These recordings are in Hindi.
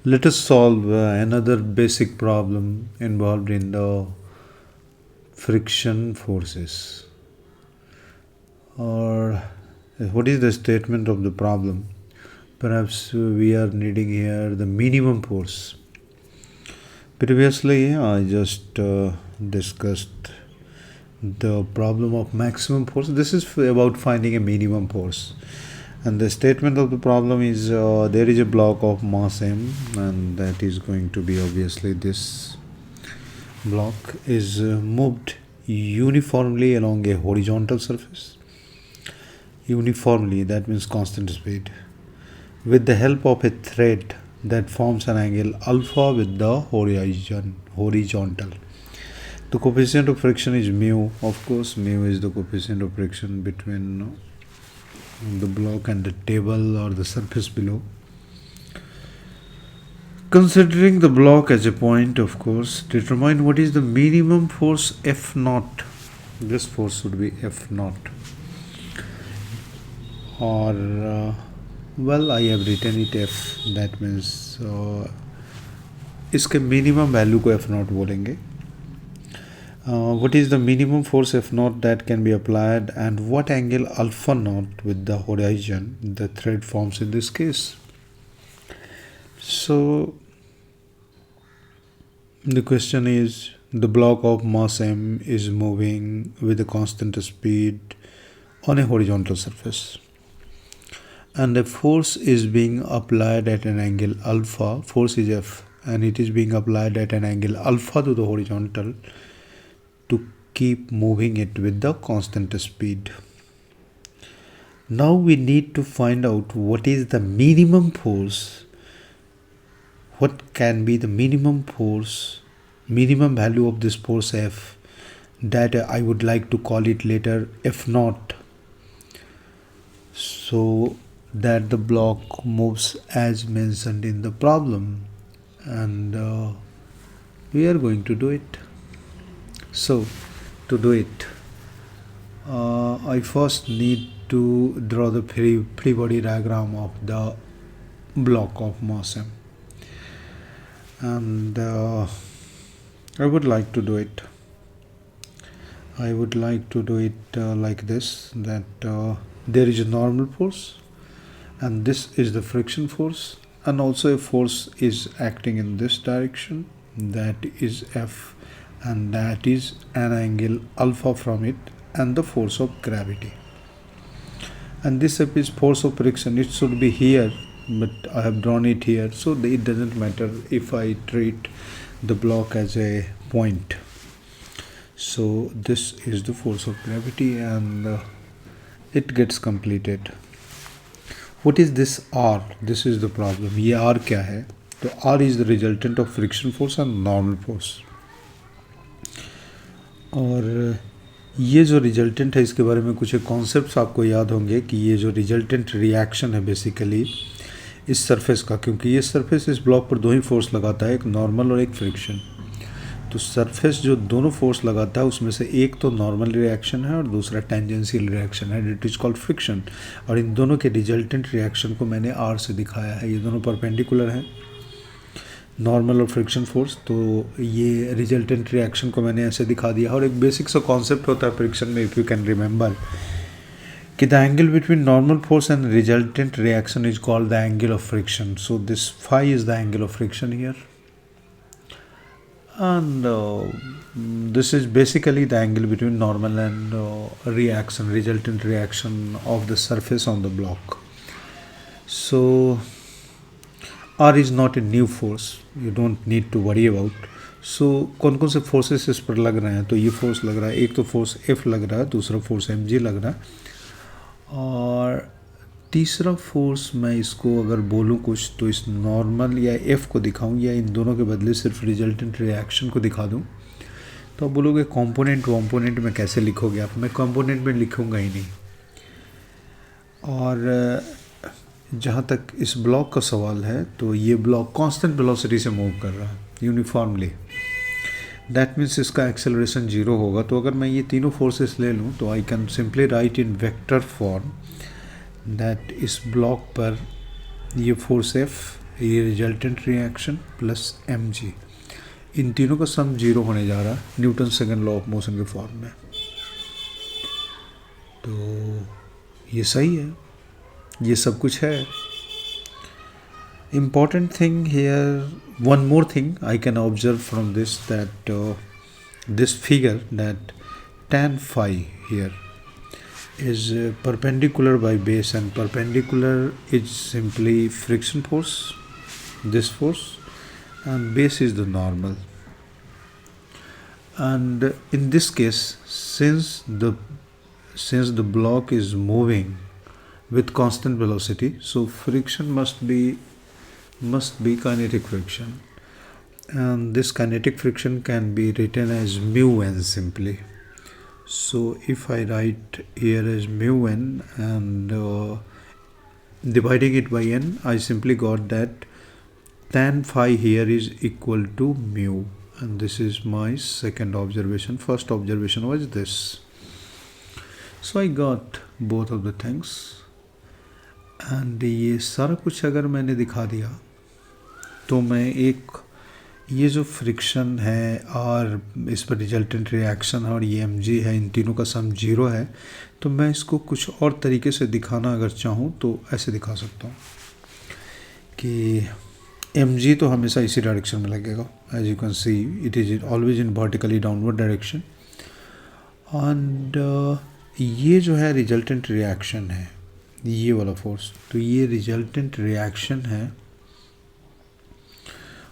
Let us solve another basic problem involved in the friction forces. Or what is the statement of the problem? Perhaps we are needing here the minimum force. Previously, I just discussed the problem of maximum force. This is about finding a minimum force. And the statement of the problem is there is a block of mass m, and that is going to be obviously this block is moved uniformly along a horizontal surface. Uniformly, that means constant speed, with the help of a thread that forms an angle alpha with the horizontal. The coefficient of friction is mu. Of course, mu is the coefficient of friction between the block and the table or the surface below. Considering the block as a point, of course, determine what is the minimum force F naught. This force should be F naught. Or, well, I have written it F. That means इसके minimum value को F naught बोलेंगे. What is the minimum force F naught that can be applied, and what angle alpha naught with the horizon the thread forms in this case? So the question is, the block of mass m is moving with a constant speed on a horizontal surface, and a force is being applied at an angle alpha. Force is F, and it is being applied at an angle alpha to the horizontal to keep moving it with the constant speed. Now we need to find out what is the minimum force. What can be the minimum force, minimum value of this force F, that I would like to call it later F naught, so that the block moves as mentioned in the problem, and we are going to do it. So to do it, I first need to draw the free body diagram of the block of mass m, and I would like to do it. I would like to do it like this, that there is a normal force, and this is the friction force, and also a force is acting in this direction, that is F, and that is an angle alpha from it, and the force of gravity. And this is force of friction. It should be here, but I have drawn it here, so it doesn't matter if I treat the block as a point. So this is the force of gravity, and it gets completed. What is this R? This is the problem. ये R क्या है? तो R is the resultant of friction force and normal force. और ये जो रिजल्टेंट है, इसके बारे में कुछ कॉन्सेप्ट्स आपको याद होंगे कि ये जो रिजल्टेंट रिएक्शन है बेसिकली इस सरफेस का, क्योंकि ये सरफेस इस ब्लॉक पर दो ही फोर्स लगाता है, एक नॉर्मल और एक फ्रिक्शन. तो सरफेस जो दोनों फोर्स लगाता है उसमें से एक तो नॉर्मल रिएक्शन है और दूसरा टेंजेंशियल रिएक्शन है, इट इज़ कॉल्ड फ्रिक्शन. और इन दोनों के रिजल्टेंट रिएक्शन को मैंने आर से दिखाया है. ये दोनों परपेंडिकुलर हैं, नॉर्मल और फ्रिक्शन फोर्स. तो ये रिजल्टेंट रिएक्शन को मैंने ऐसे दिखा दिया. और एक बेसिक सा कॉन्सेप्ट होता है फ्रिक्शन में, इफ़ यू कैन रिमेंबर, कि the angle between normal force and resultant reaction is called the angle of friction. So this phi is the angle of friction here, and this is basically the angle between normal and resultant reaction of the surface on the block. So R is not a new force, you don't need to worry about. So कौन कौन से फोर्सेस इस पर लग रहे हैं? तो ये फोर्स लग रहा है, एक तो फोर्स F लग रहा है, दूसरा फोर्स mg लग रहा है, और तीसरा फोर्स मैं इसको अगर बोलूँ कुछ तो इस नॉर्मल या F को दिखाऊं, या इन दोनों के बदले सिर्फ रिजल्टेंट रिएक्शन को दिखा दूं, तो आप बोलोगे कंपोनेंट में कैसे लिखोगे आप? मैं कंपोनेंट में लिखूंगा ही नहीं. और जहाँ तक इस ब्लॉक का सवाल है, तो ये ब्लॉक कांस्टेंट वेलोसिटी से मूव कर रहा है यूनिफॉर्मली. दैट मीन्स इसका एक्सेलरेशन 0 होगा. तो अगर मैं ये तीनों फोर्सेस ले लूँ तो I can simply write in vector form that इस ब्लॉक पर ये फोर्स F ये रिजल्टेंट रिएक्शन प्लस mg, इन तीनों का सम 0 होने जा रहा है Newton second law of motion के फॉर्म में। तो ये सही है, ये सब कुछ है। Important thing here, one more thing I can observe from this, that this figure, that tan phi here is perpendicular by base, and perpendicular is simply friction force, this force, and base is the normal. And in this case, since the block is moving with constant velocity, so friction must be kinetic friction, and this kinetic friction can be written as mu n simply. So if I write here as mu n and dividing it by n, I simply got that tan phi here is equal to mu, and this is my second observation. First observation was this. So I got both of the things, and ये सारा कुछ अगर मैंने दिखा दिया तो मैं एक ये जो फ्रिक्शन है और इस पर रिजल्टेंट रिएक्शन और ये mg है, इन तीनों का सम 0 है, तो मैं इसको कुछ और तरीके से दिखाना अगर चाहूँ तो ऐसे दिखा सकता हूँ कि mg तो हमेशा इसी डायरेक्शन में लगेगा, as you can see it is always in vertically downward direction, and ये जो है रिजल्टेंट रिएक्शन है, ये वाला फोर्स, तो ये रिजल्टेंट रिएक्शन है,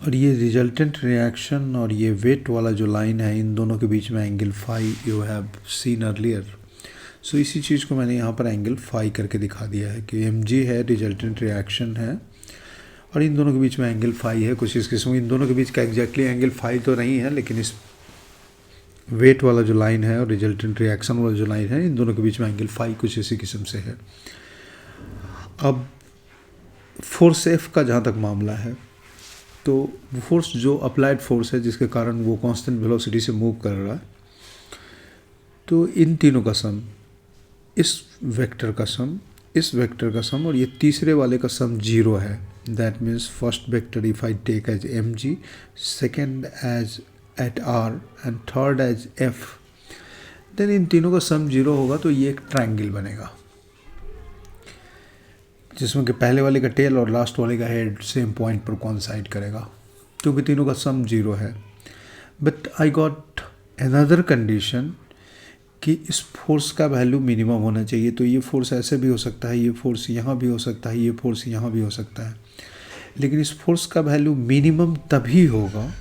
और ये रिजल्टेंट रिएक्शन और ये वेट वाला जो लाइन है, इन दोनों के बीच में angle phi you have seen earlier. So इसी चीज़ को मैंने यहाँ पर एंगल फाई करके दिखा दिया है कि mg है, रिजल्टेंट रिएक्शन है, और इन दोनों के बीच में एंगल फाई है। कुछ इस किस्म, इन दोनों के बीच का एग्जैक्टली एंगल फाई तो नहीं है, लेकिन इस वेट वाला जो लाइन है और रिजल्टेंट रिएक्शन वाला जो लाइन है, इन दोनों के बीच में एंगल फाई कुछ इसी किस्म से है। अब फोर्स F का जहाँ तक मामला है, तो फोर्स जो अप्लाइड फोर्स है जिसके कारण वो कांस्टेंट वेलोसिटी से मूव कर रहा है, तो इन तीनों का सम, इस वेक्टर का सम, इस वेक्टर का सम और ये तीसरे वाले का सम 0 है। That means first vector if I take as mg, second as at r and third as f, then इन तीनों का सम 0 होगा, तो ये एक ट्रायंगल बनेगा जिसमें कि पहले वाले का टेल और लास्ट वाले का हेड सेम पॉइंट पर कॉन्साइड करेगा, क्योंकि तीनों का सम 0 है। But I got another condition कि इस फोर्स का वैल्यू मिनिमम होना चाहिए। तो ये फोर्स ऐसे भी हो सकता है, ये फोर्स यहाँ भी हो सकता है, ये फोर्स यहाँ भी हो सकता है, लेकिन इस फोर्स का वैल्यू मिनिमम तभी होगा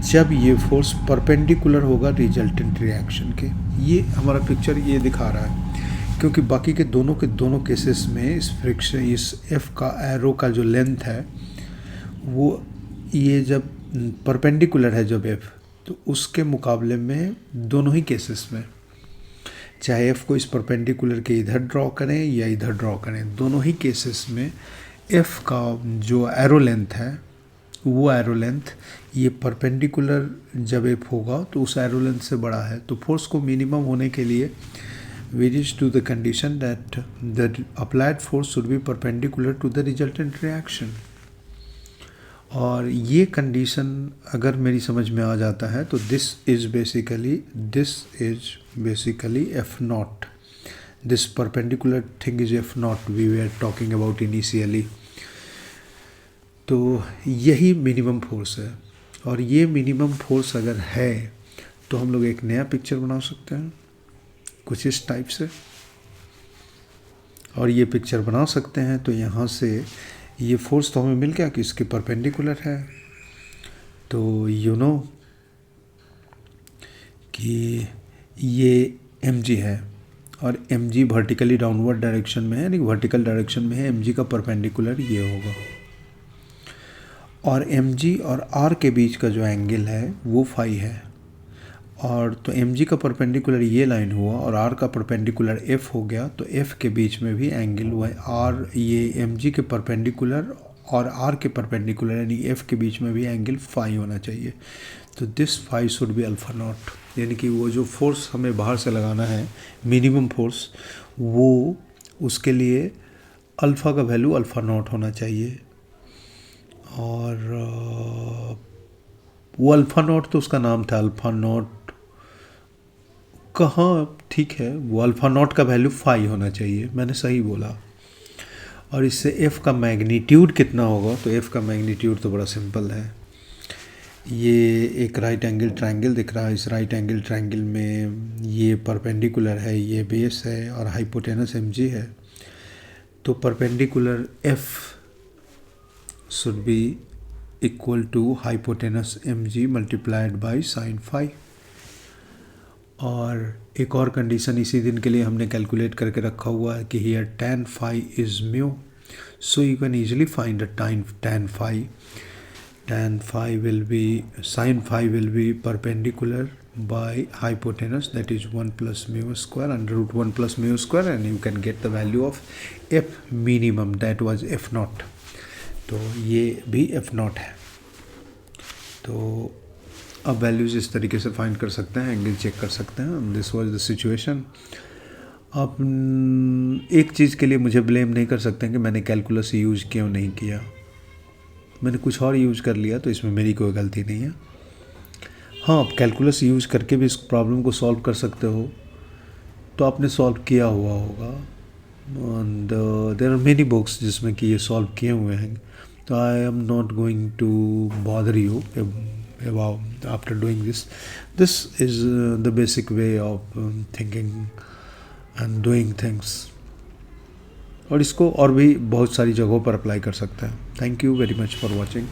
जब ये फोर्स परपेंडिकुलर होगा रिजल्टेंट रिएक्शन के। ये हमारा पिक्चर ये दिखा रहा है, क्योंकि बाकी के दोनों केसेस में इस फ्रिक्शन, इस F का एरो का जो लेंथ है वो ये जब परपेंडिकुलर है जब F, तो उसके मुकाबले में दोनों ही केसेस में, चाहे F को इस परपेंडिकुलर के इधर ड्रॉ करें या इधर ड्रॉ करें, दोनों ही केसेस में F का जो एरो लेंथ है, वो एरो लेंथ ये परपेंडिकुलर जब F होगा तो उस एरो लेंथ से बड़ा है। तो फोर्स को मिनिमम होने के लिए we reach to the condition that the applied force should be perpendicular to the resultant reaction, और ये कंडीशन अगर मेरी समझ में आ जाता है तो this is basically F naught, this perpendicular thing is F naught we were talking about initially। तो यही मिनिमम फोर्स है, और ये मिनिमम फोर्स अगर है तो हम लोग एक नया पिक्चर बना सकते हैं कुछ इस टाइप से, और ये पिक्चर बना सकते हैं। तो यहाँ से ये फोर्स तो हमें मिल गया कि इसके परपेंडिकुलर है, तो यू नो कि ये mg है, और mg वर्टिकली डाउनवर्ड डायरेक्शन में है, यानी वर्टिकल डायरेक्शन में है, mg का परपेंडिकुलर ये होगा, और mg और r के बीच का जो एंगल है वो फाई है, और तो mg का परपेंडिकुलर ये लाइन हुआ और r का परपेंडिकुलर f हो गया, तो f के बीच में भी एंगल हुआ है r, ये mg के परपेंडिकुलर और r के परपेंडिकुलर यानी f के बीच में भी एंगल फाई होना चाहिए। तो this phi should be alpha naught, यानी कि वो जो फोर्स हमें बाहर से लगाना है मिनिमम फोर्स, वो उसके लिए अल्फ़ा का वैल्यू अल्फ़ा नॉट होना चाहिए। और वो अल्फ़ा नॉट तो उसका नाम था, अल्फ़ा नॉट कहाँ, ठीक है, वो अल्फ़ा नॉट का वैल्यू 5 होना चाहिए, मैंने सही बोला। और इससे एफ़ का मैग्नीट्यूड कितना होगा, तो एफ़ का मैग्नीट्यूड तो बड़ा सिंपल है। ये एक राइट एंगल ट्रायंगल दिख रहा है, इस राइट एंगल ट्रायंगल में ये परपेंडिकुलर है, ये बेस है और हाइपोटेनस एम जी है। तो perpendicular F should be equal to hypotenuse M G multiplied by sine phi. और एक और कंडीशन इसी दिन के लिए हमने कैलकुलेट करके रखा हुआ है कि here tan phi is mu, so you can easily find a tan phi. Tan phi will be, sin phi will be perpendicular by hypotenuse, that is 1 plus mu square under root 1 plus mu square, and you can get the value of f minimum, that was f naught. तो ये भी f naught है। तो अब वैल्यूज़ इस तरीके से फाइंड कर सकते हैं, एंगल चेक कर सकते हैं। This was the situation. अब एक चीज़ के लिए मुझे ब्लेम नहीं कर सकते हैं कि मैंने कैलकुलस यूज़ क्यों नहीं किया, मैंने कुछ और यूज़ कर लिया, तो इसमें मेरी कोई गलती नहीं है। हाँ, आप कैलकुलस यूज़ करके भी इस प्रॉब्लम को सॉल्व कर सकते हो, तो आपने सॉल्व किया हुआ होगा। And there are many books जिसमें कि ये सॉल्व किए हुए हैं, तो I am not going to bother you about after doing this. This is the basic way of thinking and doing things, और इसको और भी बहुत सारी जगहों पर अप्लाई कर सकते हैं। Thank you very much for watching.